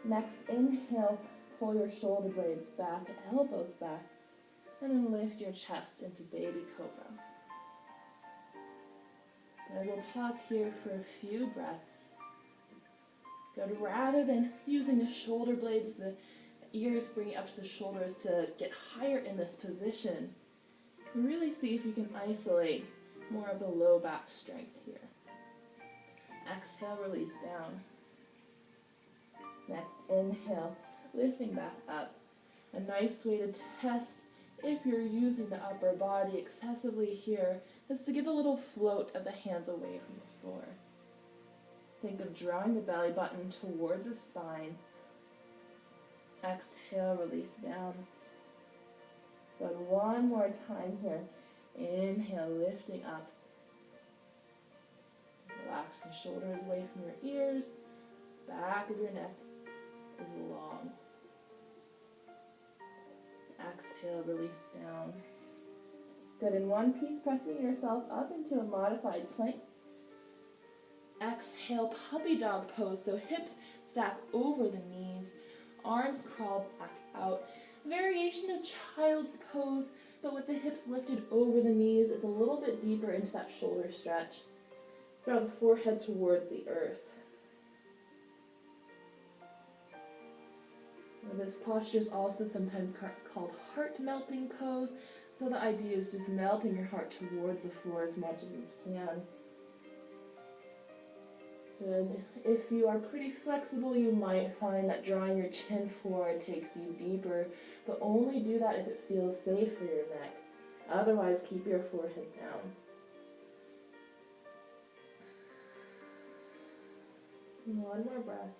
Next, inhale, pull your shoulder blades back, elbows back, and then lift your chest into baby cobra. Good, we'll pause here for a few breaths. Good, rather than using the shoulder blades, the ears bringing up to the shoulders to get higher in this position, really see if you can isolate more of the low back strength here. Exhale, release down. Next, inhale, lifting back up. A nice way to test if you're using the upper body excessively here is to give a little float of the hands away from the floor. Think of drawing the belly button towards the spine. Exhale, release down. Good, one more time here. Inhale, lifting up. Relax the shoulders away from your ears. Back of your neck is long. Exhale, release down. Good, in one piece, pressing yourself up into a modified plank. Exhale, puppy dog pose, so hips stack over the knees, arms crawl back out. Variation of child's pose, but with the hips lifted over the knees, is a little bit deeper into that shoulder stretch. Draw the forehead towards the earth. Now, this posture is also sometimes called heart melting pose, so the idea is just melting your heart towards the floor as much as you can. Good. If you are pretty flexible, you might find that drawing your chin forward takes you deeper, but only do that if it feels safe for your neck. Otherwise, keep your forehead down. One more breath.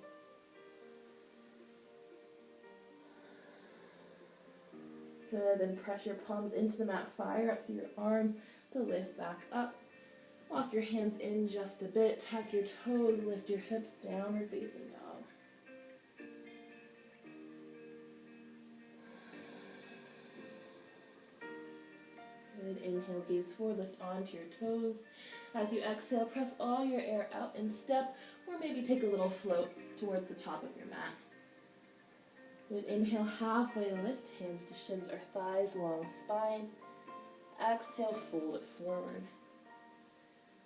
Good, then press your palms into the mat, fire up through your arms to lift back up. Walk your hands in just a bit, tuck your toes, lift your hips, downward facing dog. Good, inhale, gaze forward, lift onto your toes. As you exhale, press all your air out and step, or maybe take a little float towards the top of your mat. Good, inhale, halfway lift, hands to shins or thighs, long spine. Exhale, fold it forward.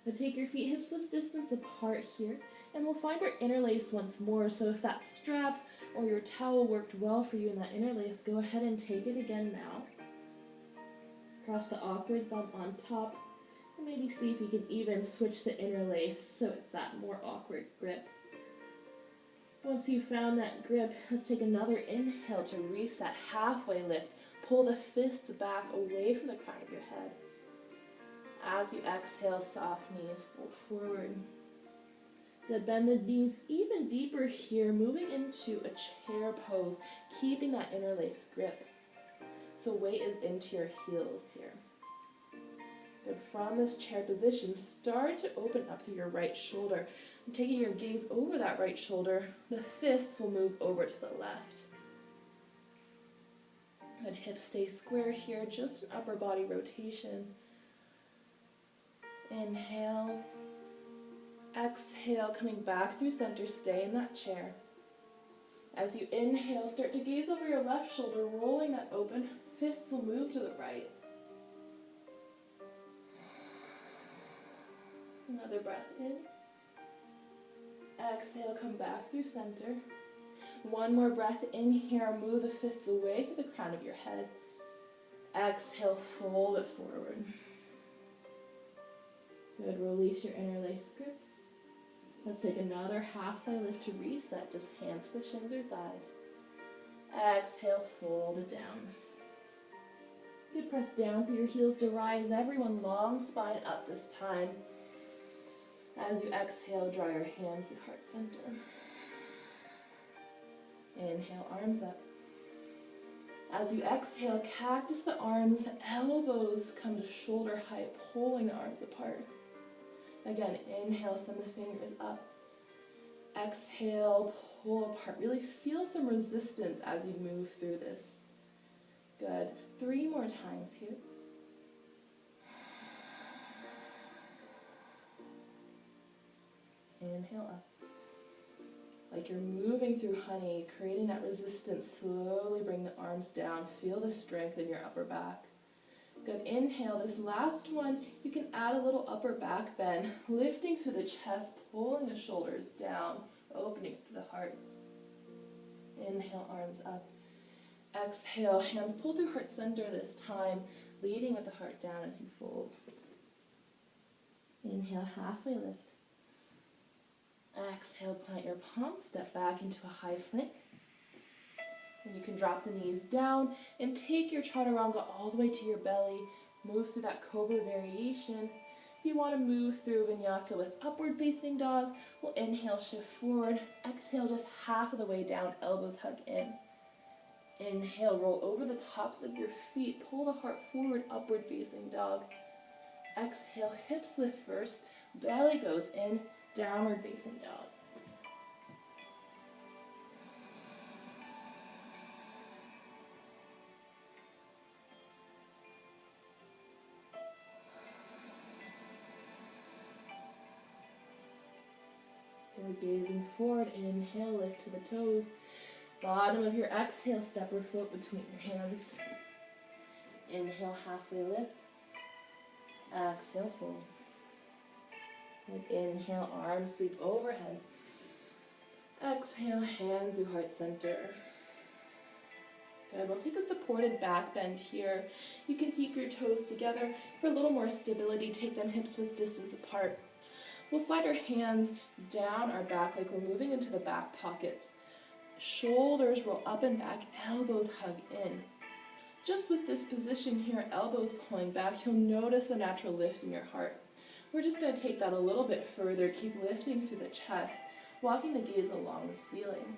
Now take your feet hips width distance apart here, and we'll find our interlace once more. So if that strap or your towel worked well for you in that interlace, go ahead and take it again now. Cross the awkward thumb on top, and maybe see if you can even switch the interlace so it's that more awkward grip. Once you've found that grip, let's take another inhale to reset, halfway lift. Pull the fists back away from the crown of your head. As you exhale, soft knees, fold forward. Good, bend the knees even deeper here, moving into a chair pose, keeping that interlace grip. So weight is into your heels here. Good, from this chair position, start to open up through your right shoulder. And taking your gaze over that right shoulder, the fists will move over to the left. Good, hips stay square here, just an upper body rotation. Inhale, exhale, coming back through center, stay in that chair. As you inhale, start to gaze over your left shoulder, rolling that open, fists will move to the right. Another breath in. Exhale, come back through center. One more breath in here, move the fists away to the crown of your head. Exhale, fold it forward. Good, release your interlace grip. Let's take another halfway lift to reset, just hands to the shins or thighs. Exhale, fold it down. Good, press down through your heels to rise, everyone long spine up this time. As you exhale, draw your hands to heart center. Inhale, arms up. As you exhale, cactus the arms, elbows come to shoulder height, pulling the arms apart. Again, inhale, send the fingers up. Exhale, pull apart. Really feel some resistance as you move through this. Good. 3 more times here. Inhale up. like you're moving through honey, creating that resistance. Slowly bring the arms down. Feel the strength in your upper back. Good. Inhale. This last one, you can add a little upper back bend, lifting through the chest, pulling the shoulders down, opening to the heart. Inhale, arms up. Exhale, hands pull through heart center this time, leading with the heart down as you fold. Inhale, halfway lift. Exhale, plant your palms, step back into a high plank. And you can drop the knees down and take your chaturanga all the way to your belly. Move through that cobra variation. If you want to move through vinyasa with upward facing dog, we'll inhale, shift forward. Exhale, just half of the way down, elbows hug in. Inhale, roll over the tops of your feet. Pull the heart forward, upward facing dog. Exhale, hips lift first. Belly goes in, downward facing dog. We're gazing forward. Inhale, lift to the toes. Bottom of your exhale, step or foot between your hands. Inhale, halfway lift. Exhale, fold. And inhale, arms sweep overhead. Exhale, hands to heart center. Good. We'll take a supported back bend here. You can keep your toes together. For a little more stability, take them hips width distance apart. We'll slide our hands down our back like we're moving into the back pockets. Shoulders roll up and back, elbows hug in. Just with this position here, elbows pulling back, you'll notice a natural lift in your heart. We're just going to take that a little bit further, keep lifting through the chest, walking the gaze along the ceiling.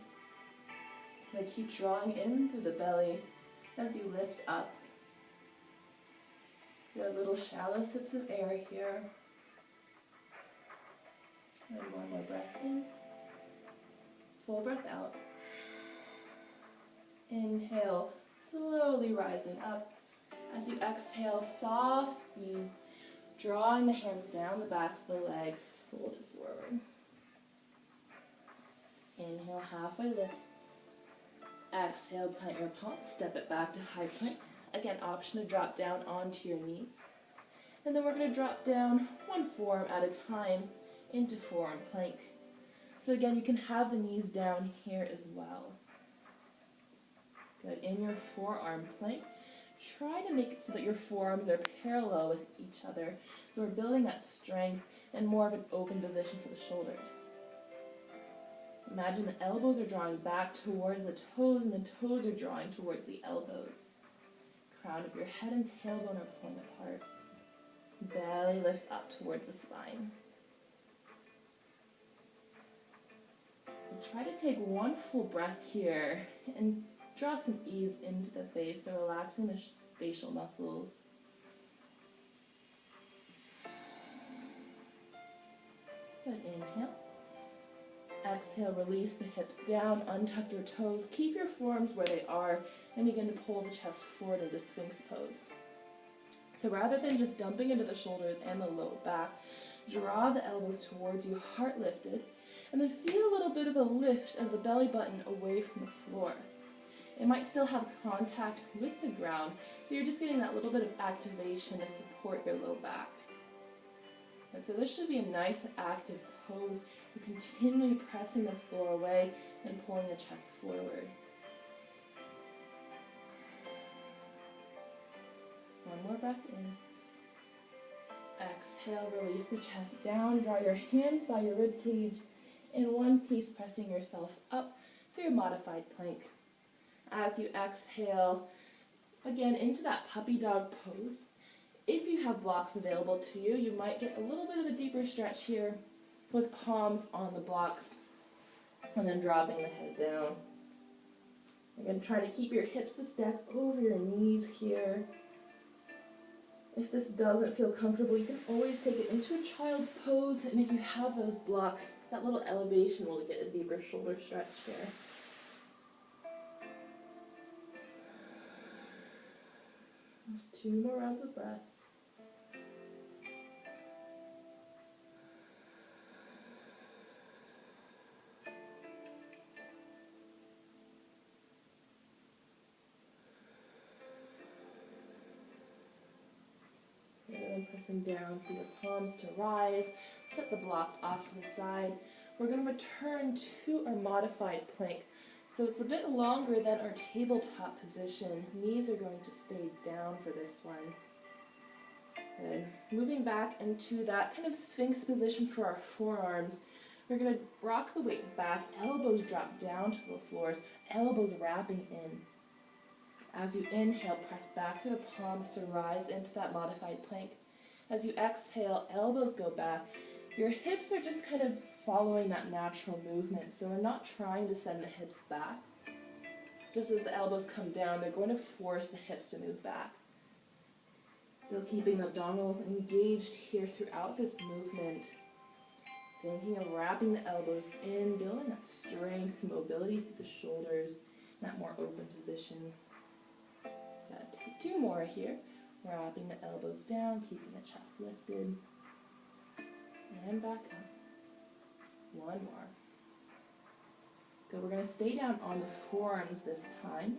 Now keep drawing in through the belly as you lift up. Get little shallow sips of air here. And one more breath in. Full breath out. Inhale, slowly rising up. As you exhale, soft squeeze, drawing the hands down the backs of the legs, fold it forward. Inhale, halfway lift. Exhale, plant your palms, step it back to high plank. Again, option to drop down onto your knees. And then we're going to drop down one forearm at a time into forearm plank. So again, you can have the knees down here as well. Good. In your forearm plank, try to make it so that your forearms are parallel with each other. So we're building that strength and more of an open position for the shoulders. Imagine the elbows are drawing back towards the toes and the toes are drawing towards the elbows. Crown of your head and tailbone are pulling apart. Belly lifts up towards the spine. And try to take one full breath here and draw some ease into the face, so relaxing the facial muscles. Good. Inhale. Exhale, release the hips down, untuck your toes, keep your forearms where they are, and begin to pull the chest forward into Sphinx pose. So rather than just dumping into the shoulders and the low back, draw the elbows towards you, heart lifted, and then feel a little bit of a lift of the belly button away from the floor. It might still have contact with the ground, but you're just getting that little bit of activation to support your low back. And so this should be a nice active pose. You're continually pressing the floor away and pulling the chest forward. One more breath in. Exhale, release the chest down. Draw your hands by your rib cage in one piece, pressing yourself up through modified plank. As you exhale, again into that puppy dog pose. If you have blocks available to you, you might get a little bit of a deeper stretch here with palms on the blocks and then dropping the head down. Again, try to keep your hips a step over your knees here. If this doesn't feel comfortable, you can always take it into a child's pose, and if you have those blocks, that little elevation will get a deeper shoulder stretch here. Just 2 more rounds of breath. pressing down through the palms to rise. Set the blocks off to the side. We're going to return to our modified plank. So it's a bit longer than our tabletop position. Knees are going to stay down for this one. Good. Moving back into that kind of sphinx position for our forearms. We're going to rock the weight back, elbows drop down to the floors, elbows wrapping in. As you inhale, press back through the palms to rise into that modified plank. As you exhale, elbows go back. Your hips are just kind of following that natural movement, so we're not trying to send the hips back. Just as the elbows come down, they're going to force the hips to move back. Still keeping the abdominals engaged here throughout this movement. Thinking of wrapping the elbows in, building that strength and mobility through the shoulders, that more open position. Take 2 more here. Wrapping the elbows down, keeping the chest lifted. And back up. 1 more. Good, we're going to stay down on the forearms this time.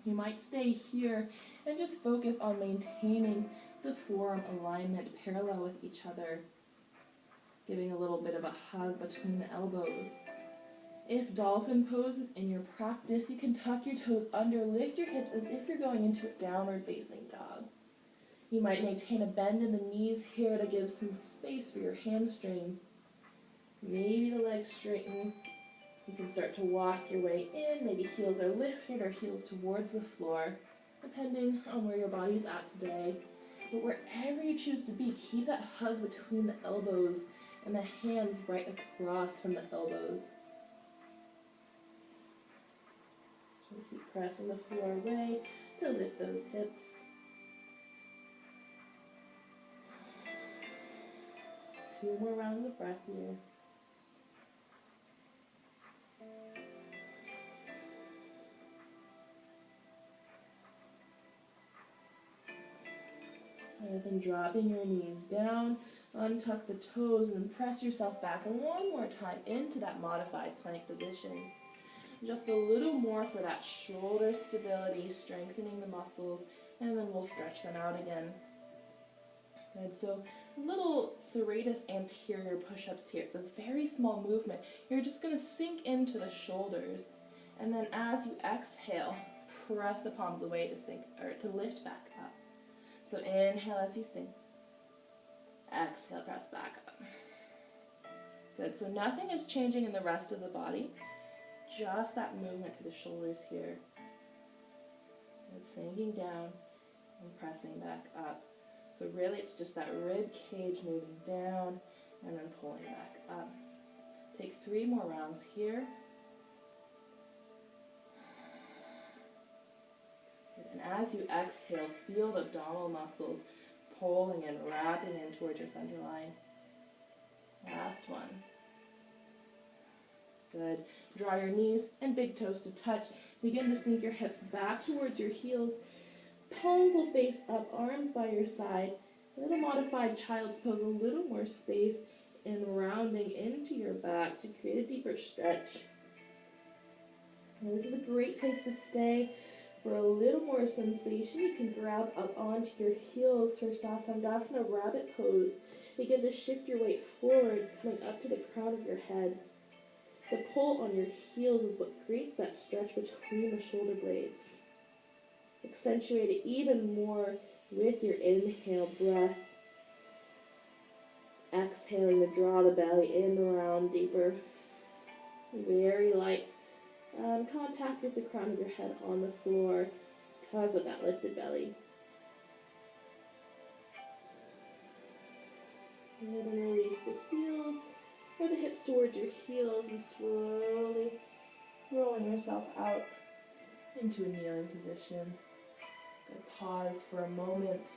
You might stay here and just focus on maintaining the forearm alignment parallel with each other. Giving a little bit of a hug between the elbows. If dolphin pose is in your practice, you can tuck your toes under, lift your hips as if you're going into a downward facing dog. You might maintain a bend in the knees here to give some space for your hamstrings. Maybe the legs straighten. You can start to walk your way in. Maybe heels are lifted or heels towards the floor, depending on where your body's at today. But wherever you choose to be, keep that hug between the elbows and the hands right across from the elbows. So keep pressing the floor away to lift those hips. Two more rounds of breath here. And then dropping your knees down, untuck the toes, and then press yourself back one more time into that modified plank position. Just a little more for that shoulder stability, strengthening the muscles, and then we'll stretch them out again. Good, so little serratus anterior push-ups here. It's a very small movement. You're just going to sink into the shoulders, and then as you exhale, press the palms away to sink or to lift back up. So inhale as you sink. Exhale, press back up. Good, so nothing is changing in the rest of the body. Just that movement to the shoulders here. And sinking down and pressing back up. So really it's just that rib cage moving down and then pulling back up. Take 3 more rounds here. And as you exhale, feel the abdominal muscles pulling and wrapping in towards your center line. Last one. Good. Draw your knees and big toes to touch. Begin to sink your hips back towards your heels. Palms will face up, arms by your side. A little modified child's pose, a little more space in rounding into your back to create a deeper stretch. And this is a great place to stay. For a little more sensation, you can grab up onto your heels for Sasandasana rabbit pose. Begin to shift your weight forward, coming up to the crown of your head. The pull on your heels is what creates that stretch between the shoulder blades. Accentuate it even more with your inhale breath. Exhaling to draw the belly in around deeper. Very light contact with the crown of your head on the floor because of that lifted belly. And then release the heels or the hips towards your heels and slowly rolling yourself out into a kneeling position. Pause for a moment